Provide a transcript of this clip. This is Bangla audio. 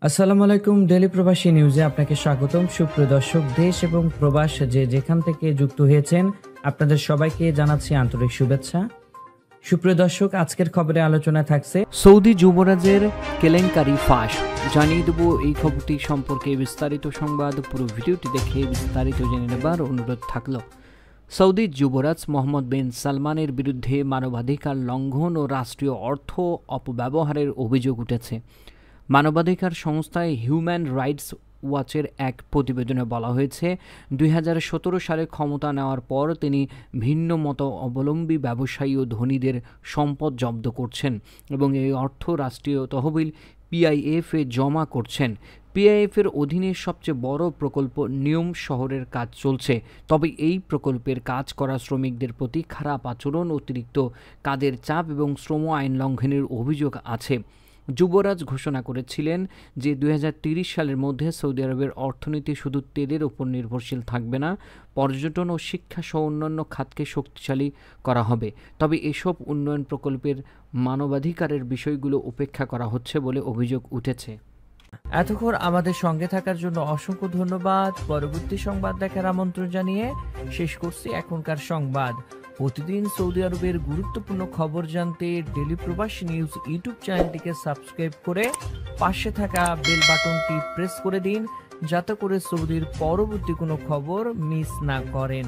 আসসালামু আলাইকুম। ডেইলি প্রবাসী নিউজে আপনাকে স্বাগতম। সুপ্রিয় দর্শক, দেশ এবং প্রবাস যে যেখান থেকে যুক্ত হয়েছেন আপনাদের সবাইকে জানাচ্ছি আন্তরিক শুভেচ্ছা। সুপ্রিয় দর্শক, আজকের খবরে আলোচনা থাকছে সৌদি যুবরাজের কেলেঙ্কারি ফাঁস। জানিয়ে দেব এই খবরটি সম্পর্কে বিস্তারিত সংবাদ। পুরো ভিডিওটি দেখে বিস্তারিত জেনে নেবার অনুরোধ থাকলো। সৌদি যুবরাজ মোহাম্মদ বিন সালমানের বিরুদ্ধে মানবাধিকার লঙ্ঘন ও রাষ্ট্রীয় অর্থ অপব্যবহারের অভিযোগ উঠেছে। মানবাধিকার সংস্থা হিউম্যান রাইটস ওয়াচের এক প্রতিবেদনে বলা হয়েছে, 2017 সালে ক্ষমতা নেওয়ার পর তিনি ভিন্ন মত অবলম্বী ব্যবসায়ী ও ধনীদের সম্পদ জব্দ করছেন এবং এই অর্থ রাষ্ট্রীয় তহবিল পিআইএফে জমা করছেন। পিআইএফের অধীনে সবচেয়ে বড় প্রকল্প নিয়ম শহরের কাজ চলছে, তবে এই প্রকল্পের কাজ করা শ্রমিকদের প্রতি খারাপ আচরণ, অতিরিক্ত কাজের চাপ এবং শ্রম আইন লঙ্ঘনের অভিযোগ আছে। যুবরাজ ঘোষণা করেছিলেন যে 2030 সালের মধ্যে সৌদি আরবের অর্থনীতি শুধু তেলের উপর নির্ভরশীল থাকবে না, পর্যটন ও শিক্ষা সহ অন্যান্য খাতকে শক্তিশালী করা হবে। তবে এসব উন্নয়ন প্রকল্পের মানবাধিকারের বিষয়গুলো উপেক্ষা করা হচ্ছে বলে অভিযোগ উঠেছে। এতক্ষণ আমাদের সঙ্গে থাকার জন্য অসংখ্য ধন্যবাদ। পরবর্তী সংবাদ দেখার আমন্ত্রণ জানিয়ে শেষ করছি এখনকার সংবাদ। প্রতিদিন সৌদি আরবের গুরুত্বপূর্ণ খবর জানতে ডেইলি প্রবাসী নিউজ ইউটিউব চ্যানেলটিকে সাবস্ক্রাইব করে পাশে থাকা বেল বাটনটি প্রেস করে দিন, যাতে করে সৌদির পরবর্তী কোনো খবর মিস না করেন।